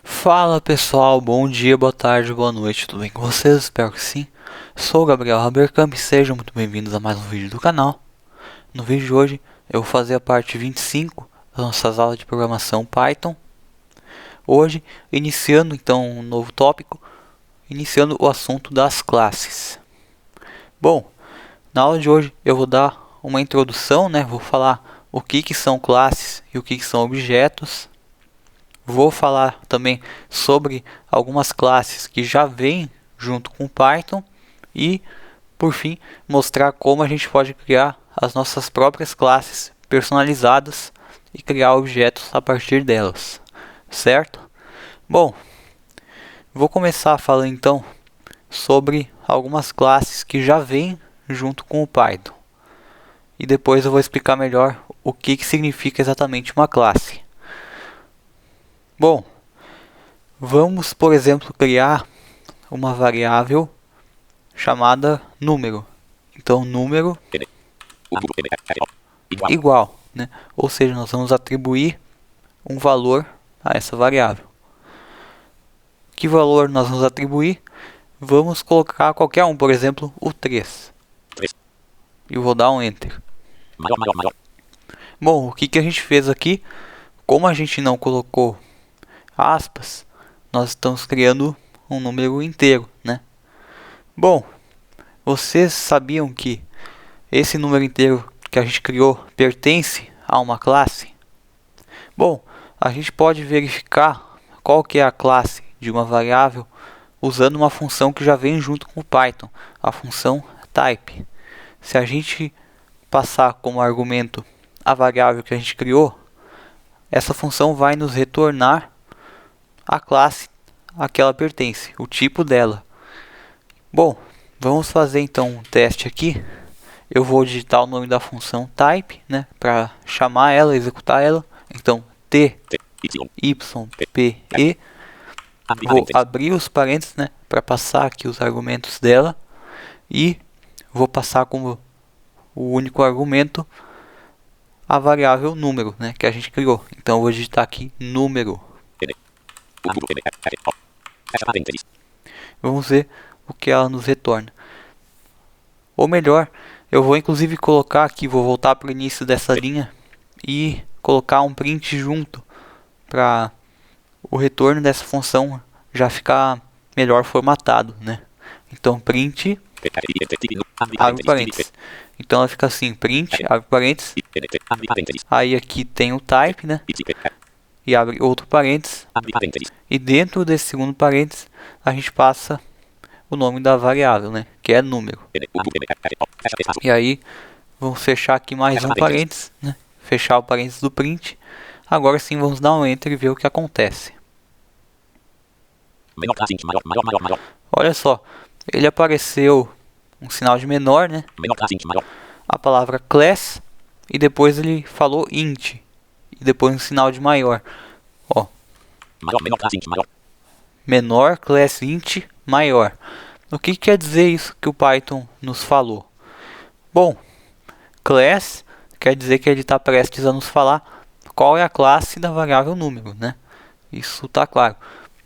Fala pessoal, bom dia, boa tarde, boa noite, tudo bem com vocês? Espero que sim. Sou o Gabriel Haberkamp e sejam muito bem-vindos a mais um vídeo do canal. No vídeo de hoje eu vou fazer a parte 25 das nossas aulas de programação Python. Hoje, iniciando então um novo tópico, iniciando o assunto das classes. Bom, na aula de hoje eu vou dar uma introdução, vou falar o que são classes e o que são objetos. Vou falar também sobre algumas classes que já vêm junto com o Python e, por fim, mostrar como a gente pode criar as nossas próprias classes personalizadas e criar objetos a partir delas, certo? Bom, vou começar falando então sobre algumas classes que já vêm junto com o Python e depois eu vou explicar melhor o que significa exatamente uma classe. Bom, vamos, por exemplo, criar uma variável chamada número. Então, número igual, Ou seja, nós vamos atribuir um valor a essa variável. Que valor nós vamos atribuir? Vamos colocar qualquer um, por exemplo, o 3. E eu vou dar um Enter. Bom, o que a gente fez aqui? Como a gente não colocou aspas, nós estamos criando um número inteiro, Bom, vocês sabiam que esse número inteiro que a gente criou pertence a uma classe? Bom, a gente pode verificar qual que é a classe de uma variável usando uma função que já vem junto com o Python, a função type. Se a gente passar como argumento a variável que a gente criou, essa função vai nos retornar a classe a que ela pertence, o tipo dela. Bom, vamos fazer então um teste aqui. Eu vou digitar o nome da função type, para chamar ela, executar ela. Então, type. Vou abrir os parênteses, para passar aqui os argumentos dela. E vou passar como o único argumento a variável número, que a gente criou. Então, eu vou digitar aqui número. Vamos ver o que ela nos retorna. Ou melhor, eu vou inclusive colocar aqui, vou voltar para o início dessa linha e colocar um print junto para o retorno dessa função já ficar melhor formatado, Então print, abre parênteses. Então ela fica assim, print, abre parênteses. Aí aqui tem o type, e abre outro parênteses. E dentro desse segundo parênteses a gente passa o nome da variável, que é número. E aí vamos fechar aqui mais um parênteses, fechar o parênteses do print. Agora sim vamos dar um enter e ver o que acontece. Olha só, ele apareceu um sinal de menor, a palavra class, e depois ele falou int, e depois um sinal de maior. Ó, menor, class, int, maior. O que quer dizer isso que o Python nos falou? Bom, class quer dizer que ele está prestes a nos falar qual é a classe da variável número, Isso está claro.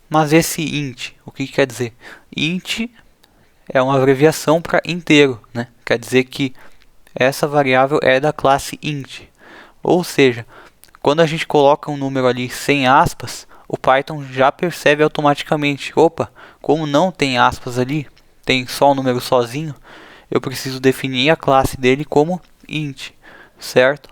Mas esse int, o que quer dizer? Int é uma abreviação para inteiro, Quer dizer que essa variável é da classe int. Ou seja, quando a gente coloca um número ali sem aspas, o Python já percebe automaticamente. Opa, como não tem aspas ali, tem só o número sozinho, eu preciso definir a classe dele como int, certo?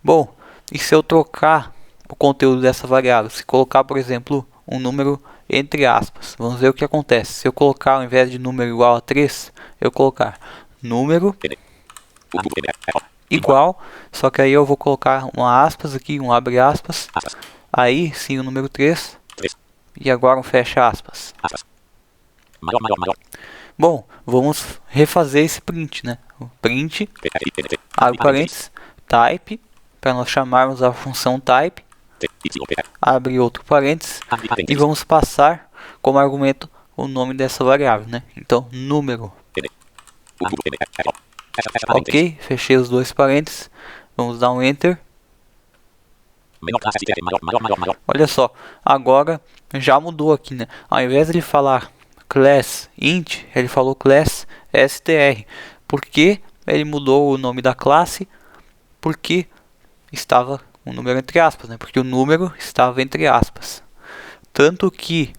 Bom, e se eu trocar o conteúdo dessa variável? Se colocar, por exemplo, um número entre aspas, vamos ver o que acontece. Se eu colocar, ao invés de número igual a 3, eu colocar número igual, só que aí eu vou colocar uma aspas aqui, um abre aspas, aí sim o número 3, e agora um fecha aspas. Bom, vamos refazer esse print, O print, abre parênteses, type, para nós chamarmos a função type, abre outro parênteses, e vamos passar como argumento o nome dessa variável, Então, número. Ok, fechei os dois parênteses, vamos dar um enter. Olha só, agora já mudou aqui, né? Ao invés de falar class int, ele falou class str. Por que ele mudou o nome da classe? Porque estava um número entre aspas, né? Porque o número estava entre aspas. Tanto que,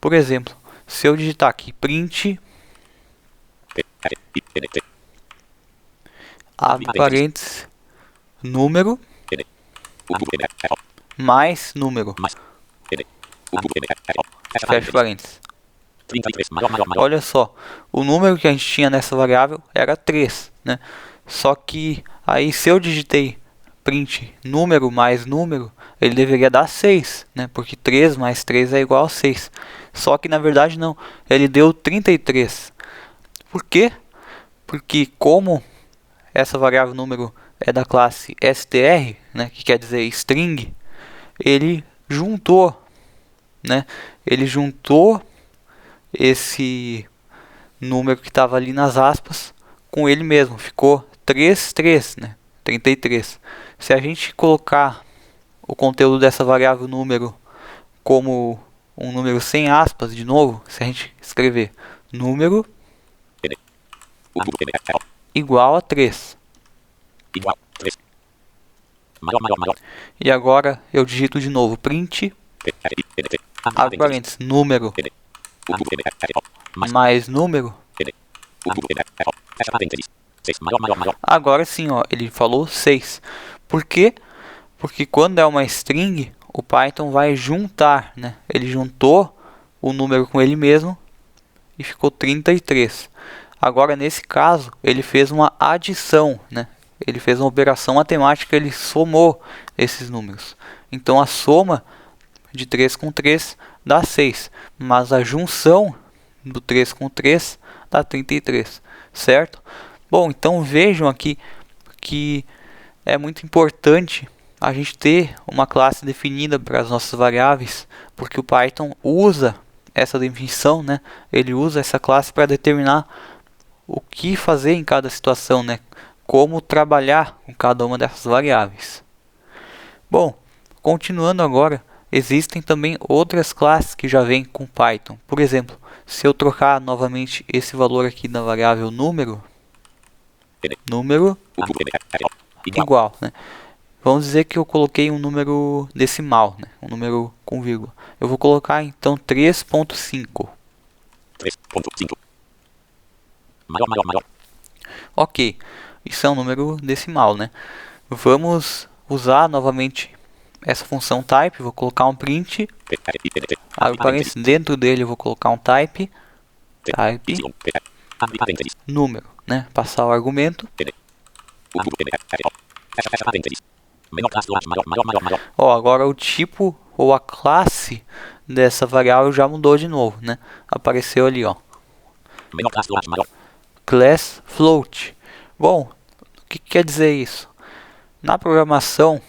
por exemplo, se eu digitar aqui print, abre parênteses, número mais número, fecha parênteses. Olha só, o número que a gente tinha nessa variável era 3, né? Só que aí se eu digitei print número mais número, ele deveria dar 6, né? Porque 3 mais 3 é igual a 6. Só que na verdade não, ele deu 33. Por quê? Porque como essa variável número é da classe str, né, que quer dizer string, ele juntou, né? Ele juntou esse número que estava ali nas aspas com ele mesmo, ficou 3, né? 33. Se a gente colocar o conteúdo dessa variável número como um número sem aspas, de novo, se a gente escrever número igual a 3. E agora eu digito de novo print, abre parênteses, número mais número. Agora sim, ó, ele falou 6. Por quê? Porque quando é uma string, o Python vai juntar, né? Ele juntou o número com ele mesmo e ficou 33. Agora, nesse caso, ele fez uma adição, né? Ele fez uma operação matemática, ele somou esses números. Então, a soma de 3 com 3 dá 6, mas a junção do 3 com 3 dá 33, certo? Bom, então vejam aqui que é muito importante a gente ter uma classe definida para as nossas variáveis, porque o Python usa essa definição, né? Ele usa essa classe para determinar o que fazer em cada situação, né? Como trabalhar com cada uma dessas variáveis. Bom, continuando agora, existem também outras classes que já vêm com Python. Por exemplo, se eu trocar novamente esse valor aqui na variável número igual, né? Vamos dizer que eu coloquei um número decimal, né? Um número com vírgula. Eu vou colocar então 3.5. Ok, isso é um número decimal, né? Vamos usar novamente essa função type. Vou colocar um print, abre parênteses, dentro dele eu vou colocar um type número, né? Passar o argumento. Ó, agora o tipo ou a classe dessa variável já mudou de novo, né? Apareceu ali, ó, class float. Bom, o que quer dizer isso? Na programação,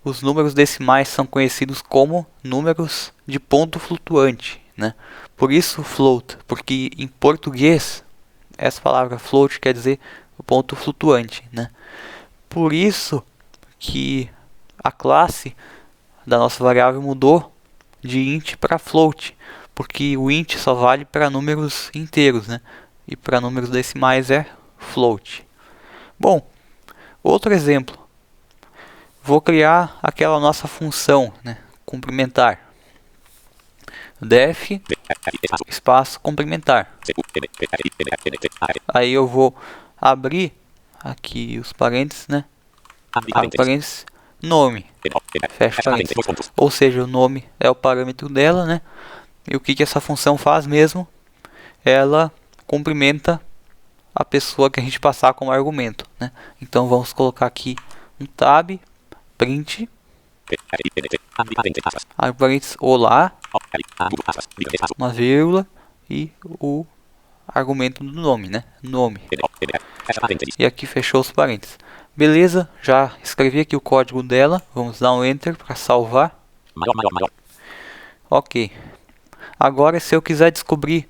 os números decimais são conhecidos como números de ponto flutuante, né? Por isso float, porque em português essa palavra float quer dizer o ponto flutuante, né? Por isso que a classe da nossa variável mudou de int para float, porque o int só vale para números inteiros, né? E para números decimais é float. Bom, outro exemplo. Vou criar aquela nossa função, né? Complementar. Def espaço complementar. Aí eu vou abrir aqui os parênteses, né? Abre parênteses, nome, fecha parênteses. Ou seja, o nome é o parâmetro dela, né? E o que essa função faz mesmo? Ela cumprimenta a pessoa que a gente passar como argumento, né? Então vamos colocar aqui um tab, print, abre parênteses, olá, uma vírgula e o argumento do nome, né? Nome. E aqui fechou os parênteses. Beleza, já escrevi aqui o código dela. Vamos dar um enter para salvar. Ok. Agora, se eu quiser descobrir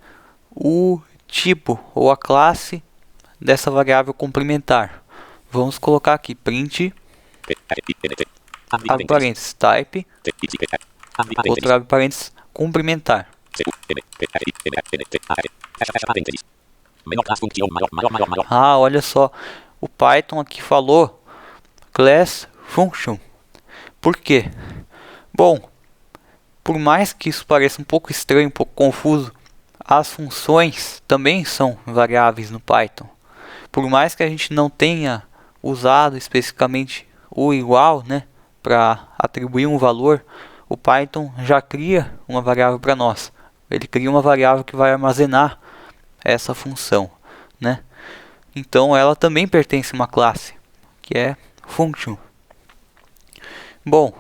o tipo ou a classe dessa variável complementar, vamos colocar aqui print, abre parênteses, type, outro abre parênteses, cumprimentar. Ah, olha só, o Python aqui falou class function. Por quê? Bom, por mais que isso pareça um pouco estranho, um pouco confuso, as funções também são variáveis no Python. Por mais que a gente não tenha usado especificamente o igual, né, para atribuir um valor, o Python já cria uma variável para nós. Ele cria uma variável que vai armazenar essa função, né? Então ela também pertence a uma classe, que é function. Bom,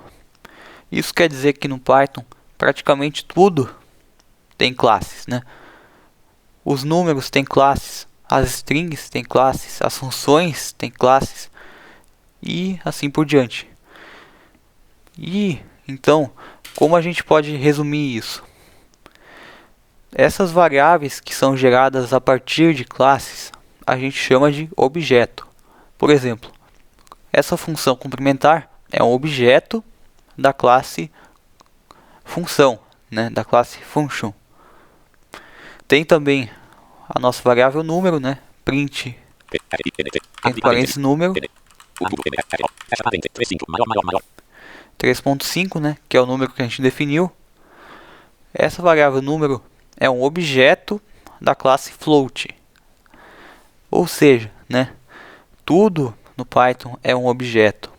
isso quer dizer que no Python praticamente tudo tem classes, né? Os números têm classes, as strings têm classes, as funções têm classes e assim por diante. E então, como a gente pode resumir isso? Essas variáveis que são geradas a partir de classes, a gente chama de objeto. Por exemplo, essa função complementar é um objeto da classe função, né, da classe function. Tem também a nossa variável número, né, print entre parênteses número 3.5, né, que é o número que a gente definiu. Essa variável número é um objeto da classe float. Ou seja, né, tudo no Python é um objeto.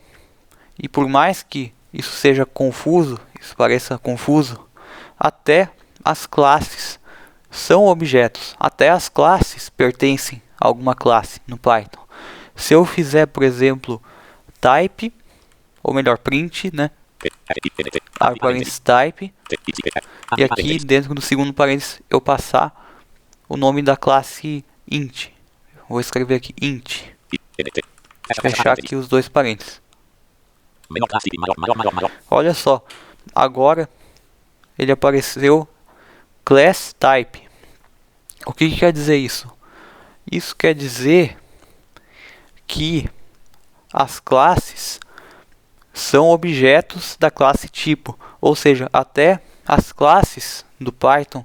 E por mais que isso seja confuso, isso pareça confuso, até as classes são objetos. Até as classes pertencem a alguma classe no Python. Se eu fizer, por exemplo, type, ou melhor, print, né, abre parênteses type, e aqui dentro do segundo parênteses eu passar o nome da classe int. Vou escrever aqui int. Fechar aqui os dois parênteses. Olha só, agora ele apareceu class type. O que quer dizer isso? Isso quer dizer que as classes são objetos da classe tipo, ou seja, até as classes do Python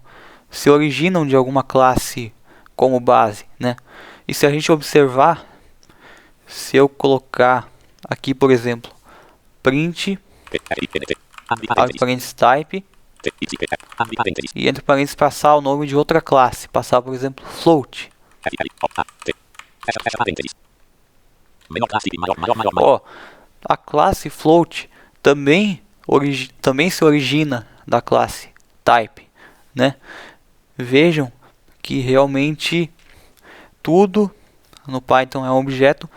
se originam de alguma classe como base, né? E se a gente observar, se eu colocar aqui, por exemplo, print, abre parênteses type, e entre parênteses passar o nome de outra classe, passar, por exemplo, float. Ó, a classe float também se origina da classe type, né? Vejam que realmente tudo no Python é um objeto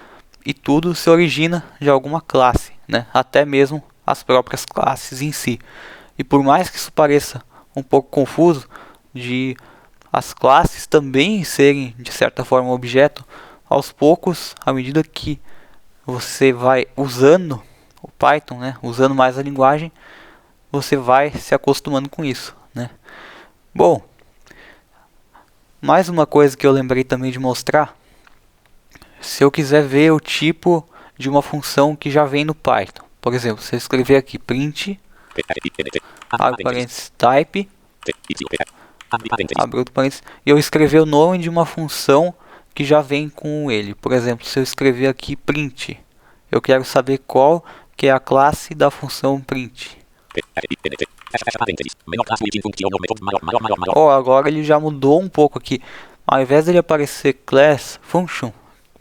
e tudo se origina de alguma classe, né? Até mesmo as próprias classes em si. E por mais que isso pareça um pouco confuso de as classes também serem de certa forma objeto, aos poucos, à medida que você vai usando o Python, né, usando mais a linguagem, você vai se acostumando com isso, né? Bom, mais uma coisa que eu lembrei também de mostrar, se eu quiser ver o tipo de uma função que já vem no Python, por exemplo, se eu escrever aqui print, abre parênteses type, abre outro parênteses, e eu escrever o nome de uma função que já vem com ele. Por exemplo, se eu escrever aqui print, eu quero saber qual que é a classe da função print. Oh, agora ele já mudou um pouco aqui. Ao invés de ele aparecer class function,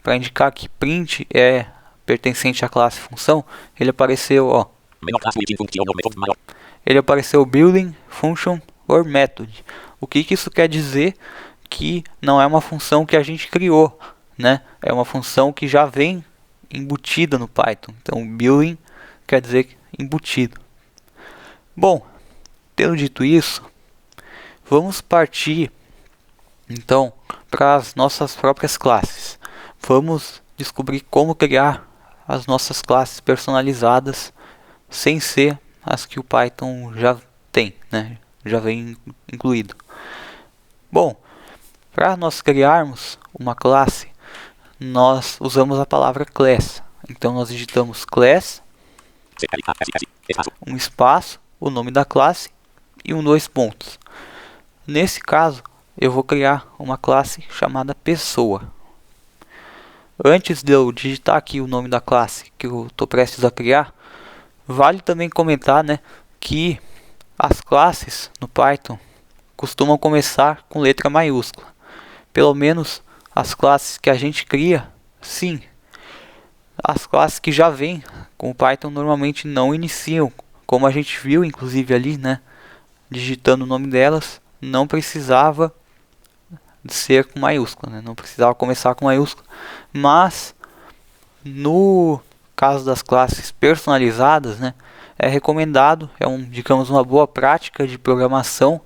para indicar que print é pertencente à classe função, ele apareceu, ó, ele apareceu building function or method. O que isso quer dizer? Que não é uma função que a gente criou, né? É uma função que já vem embutida no Python. Então, building quer dizer embutido. Bom, tendo dito isso, vamos partir então para as nossas próprias classes. Vamos descobrir como criar as nossas classes personalizadas sem ser as que o Python já tem, né? Já vem incluído. Bom, para nós criarmos uma classe, nós usamos a palavra class. Então nós digitamos class um espaço, o nome da classe e um 2 pontos. Nesse caso, eu vou criar uma classe chamada pessoa. Antes de eu digitar aqui o nome da classe que eu estou prestes a criar, vale também comentar, né, que as classes no Python costumam começar com letra maiúscula. Pelo menos as classes que a gente cria, sim. As classes que já vêm com o Python normalmente não iniciam, como a gente viu inclusive ali, né, digitando o nome delas, não precisava de ser com maiúscula, né, não precisava começar com maiúscula, mas no caso das classes personalizadas, né, é recomendado, digamos, uma boa prática de programação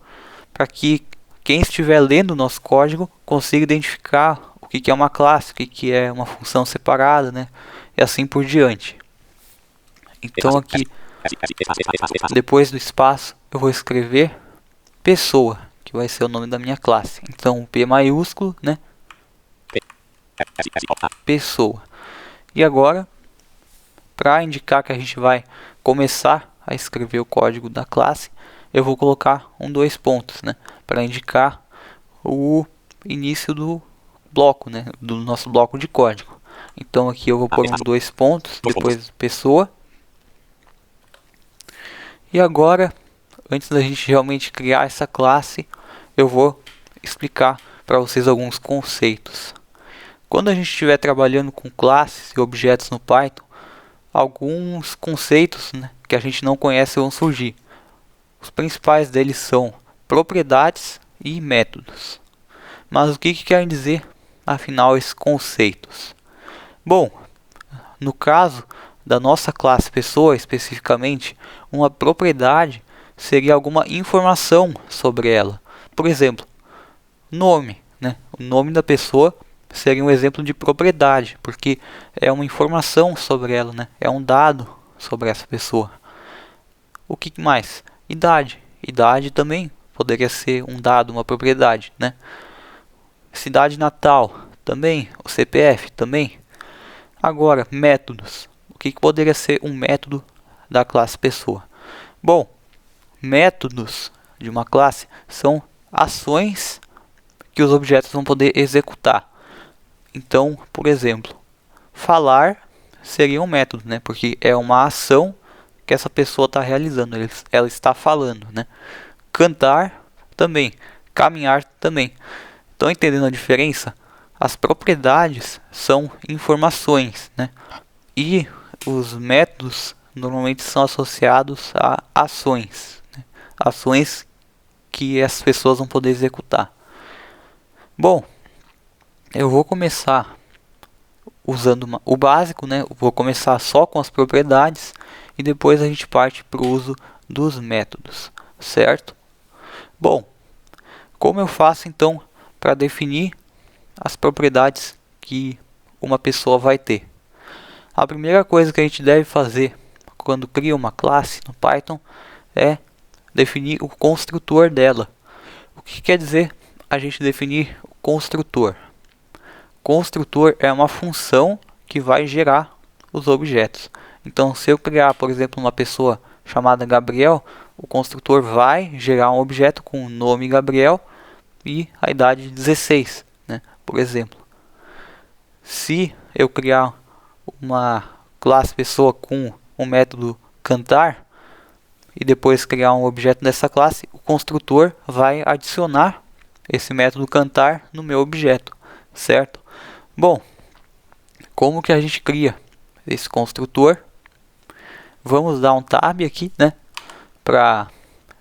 para que quem estiver lendo o nosso código consiga identificar o que é uma classe, o que é uma função separada, né, e assim por diante. Então aqui, depois do espaço, eu vou escrever pessoa, que vai ser o nome da minha classe. Então P maiúsculo, né, pessoa. E agora, para indicar que a gente vai começar a escrever o código da classe, eu vou colocar um 2 pontos, né, para indicar o início do bloco, né, do nosso bloco de código. Então aqui eu vou pôr um 2 pontos, depois pessoa. E agora, antes da gente realmente criar essa classe, eu vou explicar para vocês alguns conceitos. Quando a gente estiver trabalhando com classes e objetos no Python, alguns conceitos, né, que a gente não conhece vão surgir. Os principais deles são propriedades e métodos. Mas o que querem dizer, afinal, esses conceitos? Bom, no caso da nossa classe pessoa, especificamente, uma propriedade seria alguma informação sobre ela. Por exemplo, nome, né? O nome da pessoa seria um exemplo de propriedade, porque é uma informação sobre ela, né? É um dado sobre essa pessoa. O que mais? Idade. Idade também poderia ser um dado, uma propriedade, né? Cidade natal também, o CPF também. Agora, métodos. O que poderia ser um método da classe pessoa? Bom, métodos de uma classe são ações que os objetos vão poder executar. Então, por exemplo, falar seria um método, né? Porque é uma ação que essa pessoa está realizando, ela está falando, né? Cantar também, caminhar também. Estão entendendo a diferença? As propriedades são informações, né? E os métodos normalmente são associados a ações, né? Ações que as pessoas vão poder executar. Bom, eu vou começar usando o básico, né? Eu vou começar só com as propriedades e depois a gente parte para o uso dos métodos, certo? Bom, como eu faço então para definir as propriedades que uma pessoa vai ter? A primeira coisa que a gente deve fazer quando cria uma classe no Python é definir o construtor dela. O que quer dizer a gente definir o construtor? Construtor é uma função que vai gerar os objetos. Então, se eu criar, por exemplo, uma pessoa chamada Gabriel, o construtor vai gerar um objeto com o nome Gabriel e a idade de 16, né, por exemplo. Se eu criar uma classe pessoa com o método cantar e depois criar um objeto dessa classe, o construtor vai adicionar esse método cantar no meu objeto, certo? Bom, como que a gente cria esse construtor? Vamos dar um tab aqui, né, para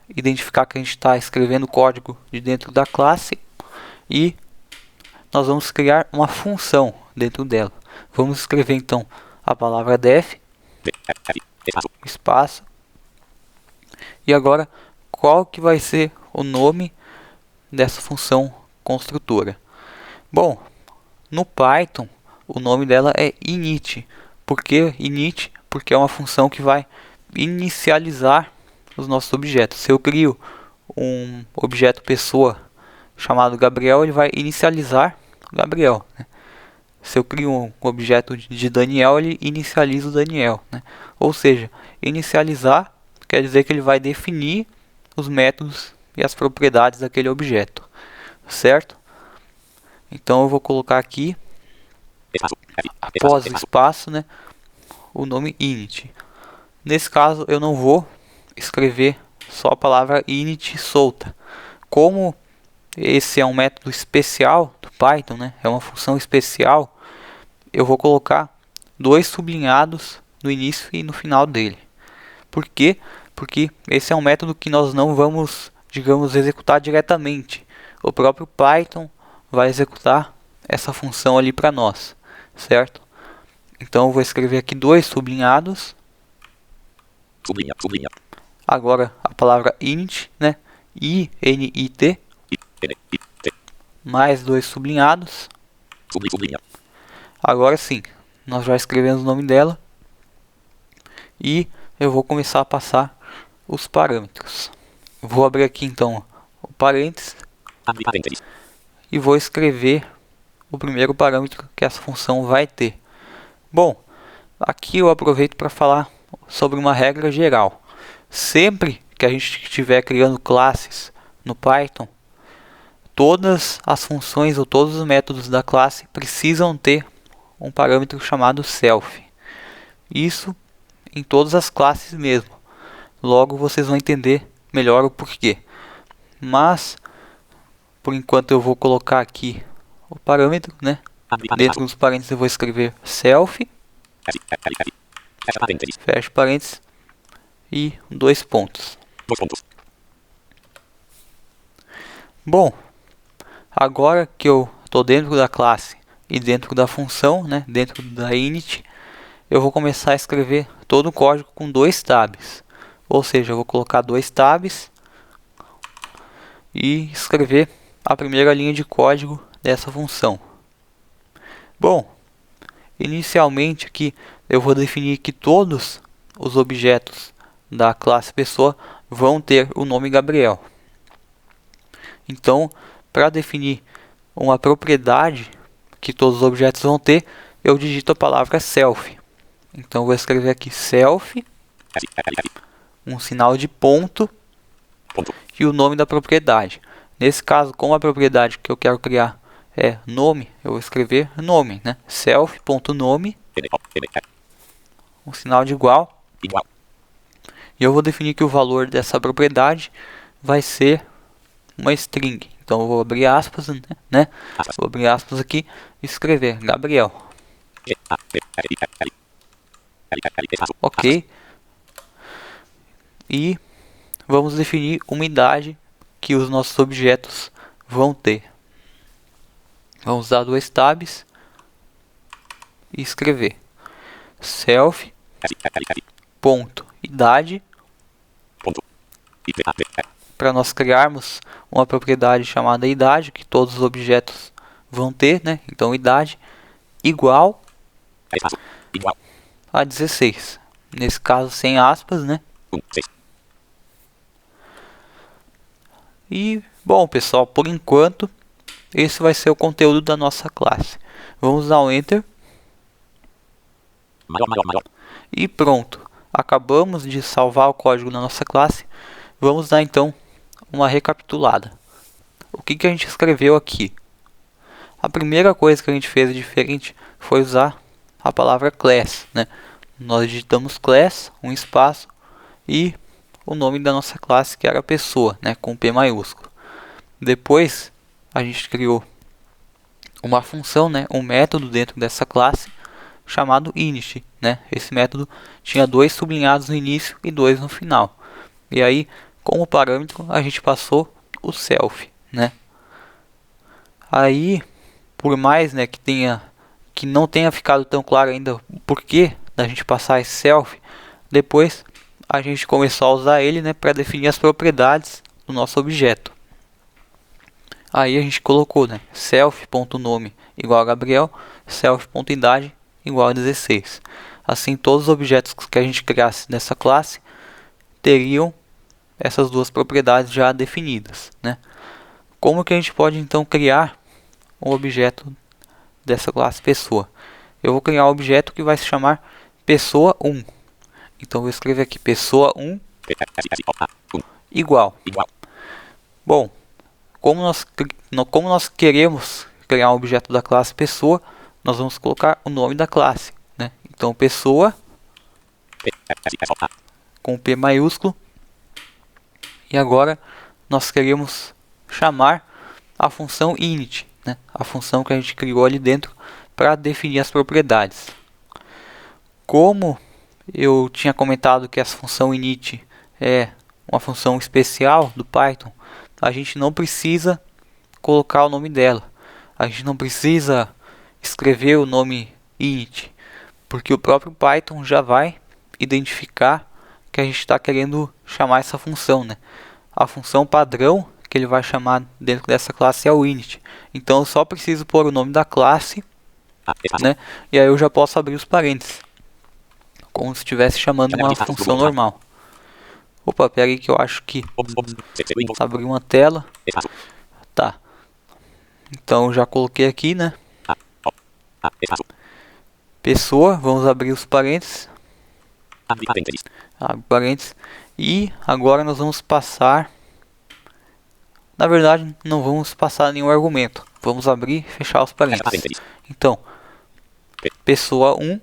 identificar que a gente está escrevendo o código de dentro da classe e nós vamos criar uma função dentro dela. Vamos escrever então a palavra def, espaço, e agora qual que vai ser o nome dessa função construtora? Bom, no Python o nome dela é init. Por que init? Porque é uma função que vai inicializar os nossos objetos. Se eu crio um objeto pessoa chamado Gabriel, ele vai inicializar Gabriel, né? se eu crio um objeto de Daniel, ele inicializa o Daniel, né? Ou seja, inicializar quer dizer que ele vai definir os métodos e as propriedades daquele objeto, certo? Então eu vou colocar aqui, após o espaço, né, o nome init. Nesse caso eu não vou escrever só a palavra init solta. Como esse é um método especial do Python, né, é uma função especial, eu vou colocar 2 sublinhados no início e no final dele. Por quê? Porque esse é um método que nós não vamos, digamos, executar diretamente. O próprio Python vai executar essa função ali para nós, certo? Então eu vou escrever aqui 2 sublinhados. Sublinha. Agora a palavra init, né? I-N-I-T. Mais 2 sublinhados. Sublinha. Agora sim, nós já escrevemos o nome dela. E eu vou começar a passar os parâmetros. Vou abrir aqui então o parênteses. Abre parênteses. E vou escrever o primeiro parâmetro que essa função vai ter. Bom, aqui eu aproveito para falar sobre uma regra geral. Sempre que a gente estiver criando classes no Python, todas as funções ou todos os métodos da classe precisam ter um parâmetro chamado self. Isso em todas as classes mesmo. Logo vocês vão entender melhor o porquê. Mas por enquanto eu vou colocar aqui o parâmetro, né? Dentro dos parênteses eu vou escrever self. Fecha parênteses. E 2 pontos. 2 pontos. Bom, agora que eu estou dentro da classe e dentro da função, né? Dentro da init, eu vou começar a escrever todo o código com 2 tabs. Ou seja, eu vou colocar 2 tabs e escrever a primeira linha de código dessa função. Bom, inicialmente aqui eu vou definir que todos os objetos da classe pessoa vão ter o nome Gabriel. Então, para definir uma propriedade que todos os objetos vão ter, eu digito a palavra self. Então, vou escrever aqui self, um sinal de ponto e o nome da propriedade. Nesse caso, como a propriedade que eu quero criar é nome, eu vou escrever nome, né? Self.nome, um sinal de igual. E eu vou definir que o valor dessa propriedade vai ser uma string. Então eu vou abrir aspas, né? Vou abrir aspas aqui e escrever Gabriel. Ok. E vamos definir uma idade que os nossos objetos vão ter. Vamos dar 2 tabs e escrever self ponto idade, para nós criarmos uma propriedade chamada idade que todos os objetos vão ter, né? Então idade igual a 16. Nesse caso sem aspas, né? E bom, pessoal, por enquanto esse vai ser o conteúdo da nossa classe. Vamos dar um enter. E pronto. Acabamos de salvar o código da nossa classe. Vamos dar então uma recapitulada. O que a gente escreveu aqui? A primeira coisa que a gente fez diferente foi usar a palavra class, né? Nós digitamos class, um espaço e o nome da nossa classe, que era pessoa, né? Com P maiúsculo. Depois a gente criou uma função, né? Um método dentro dessa classe chamado init, né? Esse método tinha 2 sublinhados no início e 2 no final. E aí, como parâmetro, a gente passou o self, né? Aí, por mais, né, que não tenha ficado tão claro ainda o porquê da gente passar esse self, depois a gente começou a usar ele, né, para definir as propriedades do nosso objeto. Aí a gente colocou, né, self.nome igual a Gabriel, self.idade igual a 16. Assim, todos os objetos que a gente criasse nessa classe teriam essas 2 propriedades já definidas, né? Como que a gente pode então criar um objeto dessa classe pessoa. Eu vou criar um objeto que vai se chamar pessoa1. Então vou escrever aqui pessoa1 igual. Bom, como nós queremos criar um objeto da classe pessoa, nós vamos colocar o nome da classe, né? Então pessoa com P maiúsculo. E agora nós queremos chamar a função init, né? A função que a gente criou ali dentro para definir as propriedades. Como eu tinha comentado que essa função init é uma função especial do Python, a gente não precisa colocar o nome dela. A gente não precisa escrever o nome init, porque o próprio Python já vai identificar que a gente está querendo chamar essa função, né? A função padrão que ele vai chamar dentro dessa classe é o init. Então eu só preciso pôr o nome da classe, né? E aí eu já posso abrir os parênteses, como se estivesse chamando uma função normal. Opa, pera aí que eu acho que abri uma tela. Tá. Então já coloquei aqui, né? Pessoa, vamos abrir os parênteses. Abre parênteses. E agora nós vamos passar. Na verdade, não vamos passar nenhum argumento. Vamos abrir e fechar os parênteses. Então, pessoa1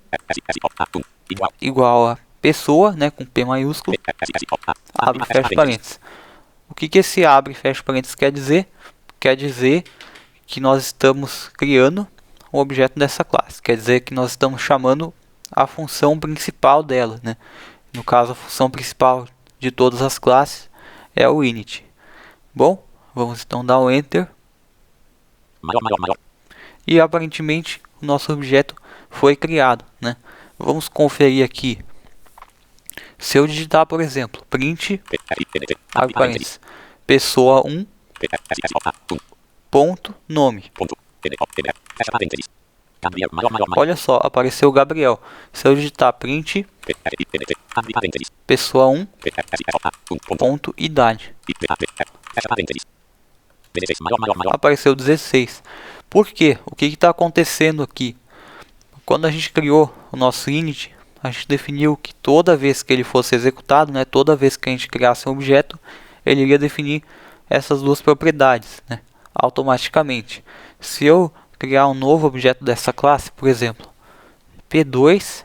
igual a pessoa, né, com P maiúsculo, abre e fecha parênteses. O que esse abre e fecha parênteses quer dizer? Quer dizer que nós estamos criando um objeto dessa classe. Quer dizer que nós estamos chamando a função principal dela, né? No caso, a função principal de todas as classes é o init. Bom, vamos então dar um enter. E aparentemente o nosso objeto foi criado, né? Vamos conferir aqui. Se eu digitar, por exemplo, print abre parênteses, pessoa1 ponto nome. Olha só, apareceu o Gabriel. Se eu digitar print pessoa1 ponto idade, apareceu 16. Por quê? O que está acontecendo aqui? Quando a gente criou o nosso init, a gente definiu que toda vez que ele fosse executado, né, toda vez que a gente criasse um objeto, ele iria definir essas duas propriedades, né, automaticamente. Se eu criar um novo objeto dessa classe, por exemplo, P2,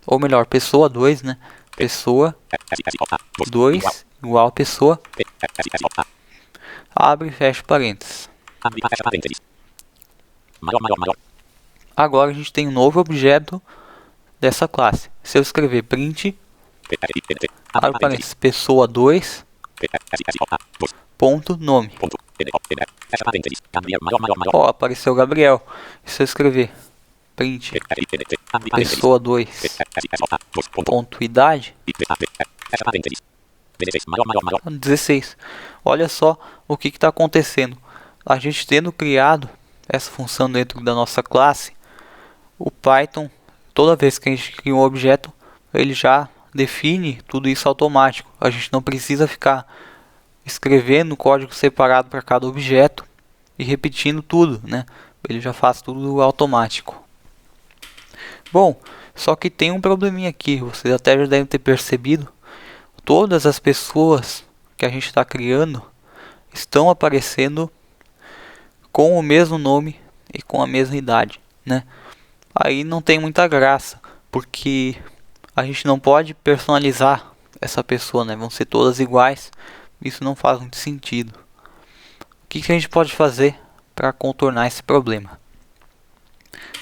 ou melhor, pessoa2, né, pessoa2 igual a pessoa, abre e fecha parênteses. Agora a gente tem um novo objeto dessa classe. Se eu escrever print abre parênteses, pessoa2 ponto nome, ó, apareceu Gabriel. Se eu escrever print pessoa2 ponto idade, 16. Olha só o que está acontecendo. A gente tendo criado essa função dentro da nossa classe, o Python, toda vez que a gente cria um objeto, ele já define tudo isso automático. A gente não precisa ficar escrevendo código separado para cada objeto e repetindo tudo, né? Ele já faz tudo automático. Bom, só que tem um probleminha aqui, vocês até já devem ter percebido. Todas as pessoas que a gente está criando estão aparecendo com o mesmo nome e com a mesma idade, né? Aí não tem muita graça, porque a gente não pode personalizar essa pessoa, né? Vão ser todas iguais. Isso não faz muito sentido. O que a gente pode fazer para contornar esse problema?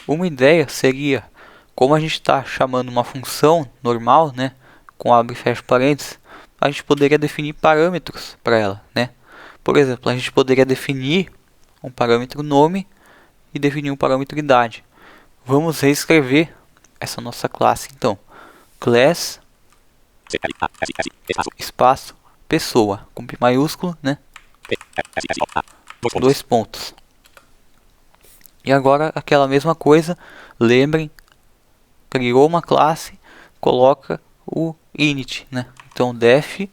Uma ideia seria, como a gente está chamando uma função normal, né, com abre e fecha parênteses, a gente poderia definir parâmetros para ela, né? Por exemplo, a gente poderia definir um parâmetro nome e definir um parâmetro idade. Vamos reescrever essa nossa classe então. Class espaço pessoa com P maiúsculo, né? 2 pontos. E agora aquela mesma coisa, lembrem, criou uma classe, coloca o init, né? Então def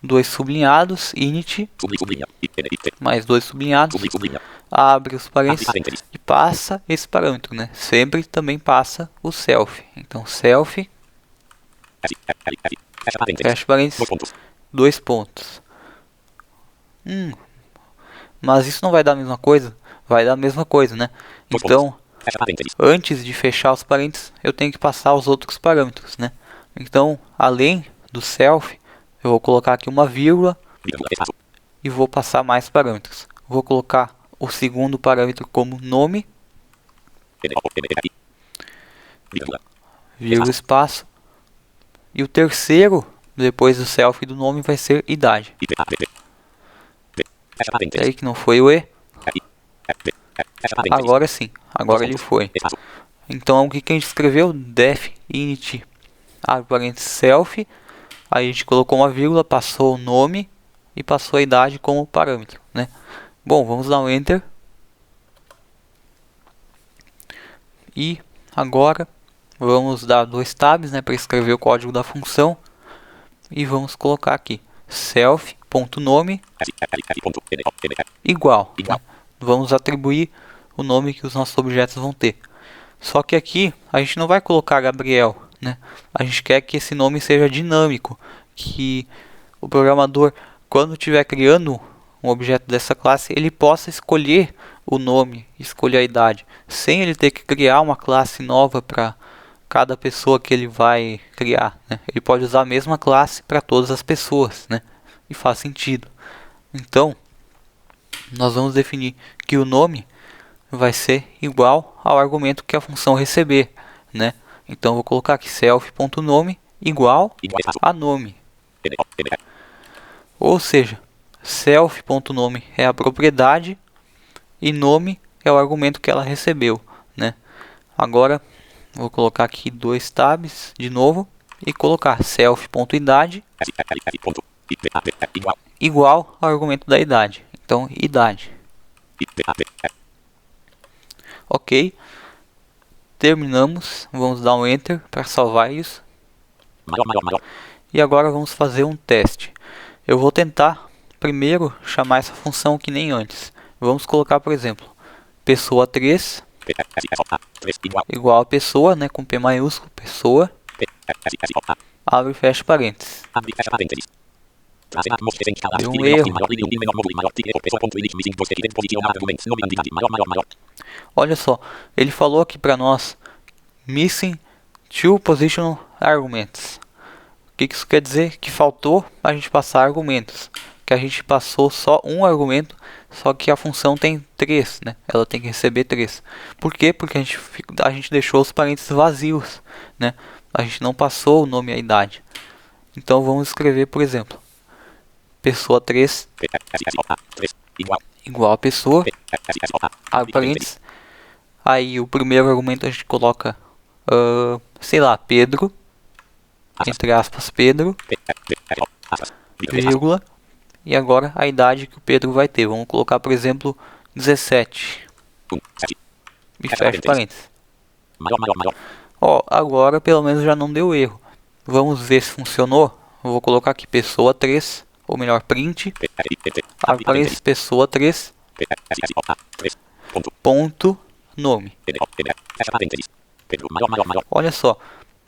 dois sublinhados, init, Sublinha. INT. mais dois sublinhados, Sublinha. abre os Abre parênteses parênteses. e passa esse parâmetro, né? Sempre também passa o self. Então, self, Fecha parênteses. fecha parênteses, Dois pontos. dois pontos. Mas isso não vai dar a mesma coisa? Vai dar a mesma coisa, né? Dois Então, Fecha parênteses. antes de fechar os parênteses, eu tenho que passar os outros parâmetros, né? Então, além do self, eu vou colocar aqui uma vírgula Vírgula. Espaço. e vou passar mais parâmetros. Vou colocar o segundo parâmetro como nome, NO. Vírgula. vírgula, espaço. E o terceiro, depois do self e do nome, vai ser idade. IPAVV. Fecha E parênteses. aí que não foi o E, Fecha parênteses. agora sim, agora ele foi. Espaço. Então o que a gente escreveu? Def init, abre parênteses, self. Aí a gente colocou uma vírgula, passou o nome e passou a idade como parâmetro, né? Bom, vamos dar um enter. E agora vamos dar dois tabs, né, para escrever o código da função. E vamos colocar aqui self.nome igual, né? Vamos atribuir o nome que os nossos objetos vão ter. Só que aqui a gente não vai colocar Gabriel, né? A gente quer que esse nome seja dinâmico, que o programador, quando estiver criando um objeto dessa classe, ele possa escolher o nome, escolher a idade, sem ele ter que criar uma classe nova para cada pessoa que ele vai criar, né? Ele pode usar a mesma classe para todas as pessoas, né? E faz sentido. Então, nós vamos definir que o nome vai ser igual ao argumento que a função receber, né? Então, vou colocar aqui self.nome igual a nome. Ou seja, self.nome é a propriedade e nome é o argumento que ela recebeu, né? Agora, vou colocar aqui dois tabs de novo e colocar self.idade igual ao argumento da idade. Então, idade. Ok. Terminamos. Vamos dar um enter para salvar isso. E agora vamos fazer um teste. Eu vou tentar primeiro chamar essa função que nem antes. Vamos colocar, por exemplo, pessoa 3 igual a pessoa, né, com P maiúsculo, pessoa, abre e fecha parênteses. Deu um erro. Olha só, ele falou aqui para nós missing two positional arguments. O que isso quer dizer? Que faltou a gente passar argumentos. Que a gente passou só um argumento, só que a função tem 3, né? Ela tem que receber 3. Por quê? Porque a gente deixou os parênteses vazios, né? A gente não passou o nome e a idade. Então vamos escrever, por exemplo, pessoa 3 igual a pessoa, abre parênteses. Aí o primeiro argumento a gente coloca, sei lá, Pedro, entre aspas, Pedro, vírgula. E agora a idade que o Pedro vai ter. Vamos colocar, por exemplo, 17. E fecha parênteses. Ó, agora pelo menos já não deu erro. Vamos ver se funcionou. Eu vou colocar aqui pessoa 3, ou melhor, print, abre parênteses, pessoa 3, ponto, nome. Olha só,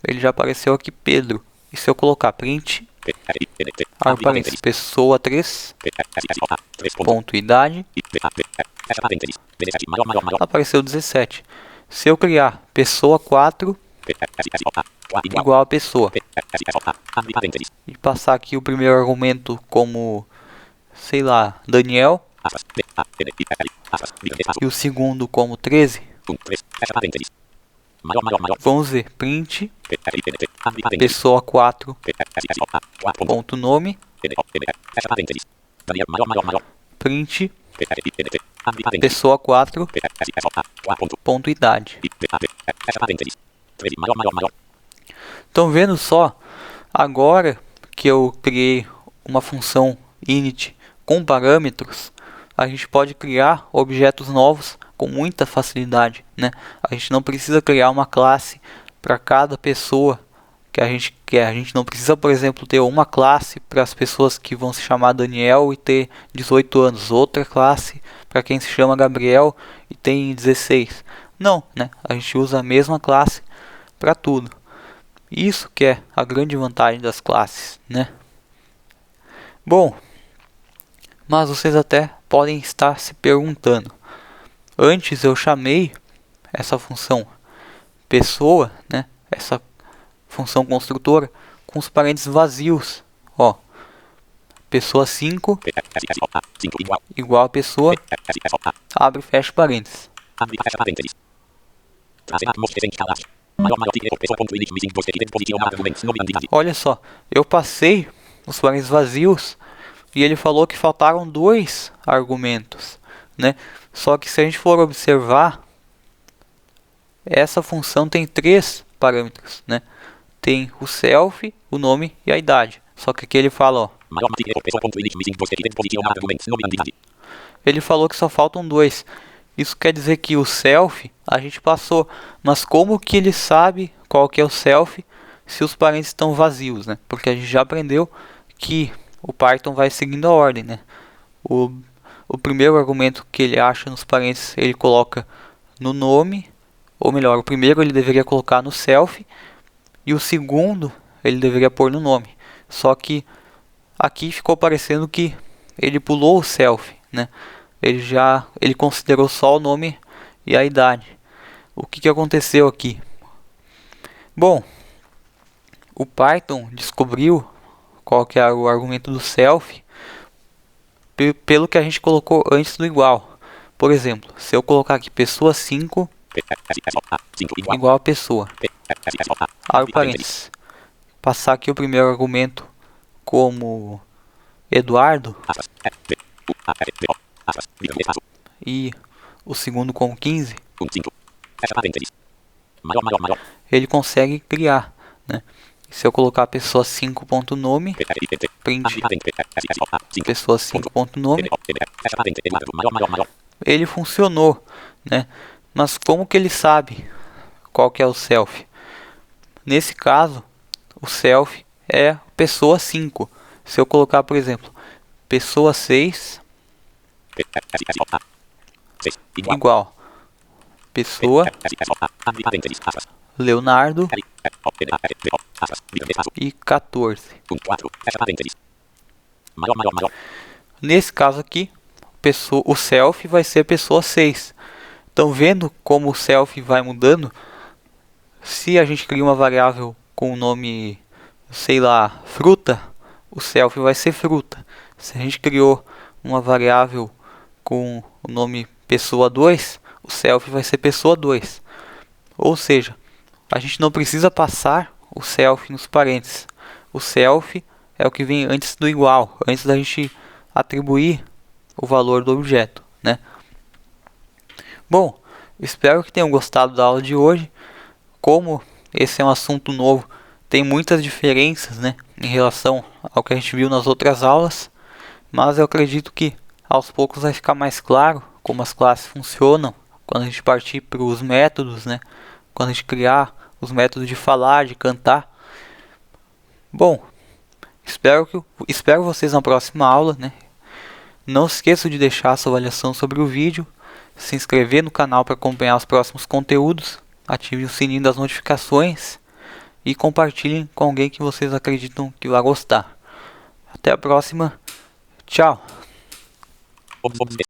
ele já apareceu aqui Pedro. E se eu colocar print, abre parênteses, pessoa 3, ponto, idade, apareceu 17. Se eu criar pessoa 4 igual a pessoa e passar aqui o primeiro argumento como, sei lá, Daniel, e o segundo como 13, vamos ver, print, pessoa 4, ponto, nome, print, pessoa 4, ponto, idade. Estão vendo só? Agora que eu criei uma função init com parâmetros, a gente pode criar objetos novos com muita facilidade, né? A gente não precisa criar uma classe para cada pessoa que a gente quer. A gente não precisa, por exemplo, ter uma classe para as pessoas que vão se chamar Daniel e ter 18 anos, outra classe para quem se chama Gabriel e tem 16. Não, né? A gente usa a mesma classe para tudo. Isso que é a grande vantagem das classes, né? Bom, mas vocês até podem estar se perguntando. Antes eu chamei essa função pessoa, né? Essa função construtora com os parênteses vazios. Ó, pessoa 5 igual a pessoa, abre e fecha parênteses. Olha só, eu passei os parênteses vazios e ele falou que faltaram 2 argumentos, né? Só que se a gente for observar, essa função tem 3 parâmetros, né? Tem o self, o nome e a idade. Só que aqui ele fala, ó, ele falou que só faltam 2. Isso quer dizer que o self a gente passou, mas como que ele sabe qual que é o self se os parênteses estão vazios, né? Porque a gente já aprendeu que o Python vai seguindo a ordem, né? O primeiro argumento que ele acha nos parênteses ele coloca no nome, ou melhor, o primeiro ele deveria colocar no self e o segundo ele deveria pôr no nome. Só que aqui ficou parecendo que ele pulou o self, né? Ele considerou só o nome e a idade. O que aconteceu aqui? Bom, o Python descobriu qual que é o argumento do self pelo que a gente colocou antes do igual. Por exemplo, se eu colocar aqui pessoa 5 igual a pessoa, abre parênteses, passar aqui o primeiro argumento como Eduardo e o segundo como 15, ele consegue criar, né? Se eu colocar pessoa 5.nome, print pessoa 5.nome, ele funcionou, né? Mas como que ele sabe qual que é o self? Nesse caso, o self é pessoa 5. Se eu colocar, por exemplo, pessoa 6 igual pessoa Leonardo e 14. Nesse caso aqui, o self vai ser pessoa 6. Estão vendo como o self vai mudando? Se a gente cria uma variável com o nome, sei lá, fruta, o self vai ser fruta. Se a gente criou uma variável com o nome pessoa 2, o self vai ser pessoa 2. Ou seja, a gente não precisa passar o self nos parênteses. O self é o que vem antes do igual, antes da gente atribuir o valor do objeto, né? Bom, espero que tenham gostado da aula de hoje. Como esse é um assunto novo, tem muitas diferenças, né, em relação ao que a gente viu nas outras aulas, mas eu acredito que aos poucos vai ficar mais claro como as classes funcionam quando a gente partir para os métodos, né, quando a gente criar os métodos de falar, de cantar. Bom, espero vocês na próxima aula, né? Não se esqueça de deixar a sua avaliação sobre o vídeo, se inscrever no canal para acompanhar os próximos conteúdos, ative o sininho das notificações e compartilhem com alguém que vocês acreditam que vai gostar. Até a próxima. Tchau.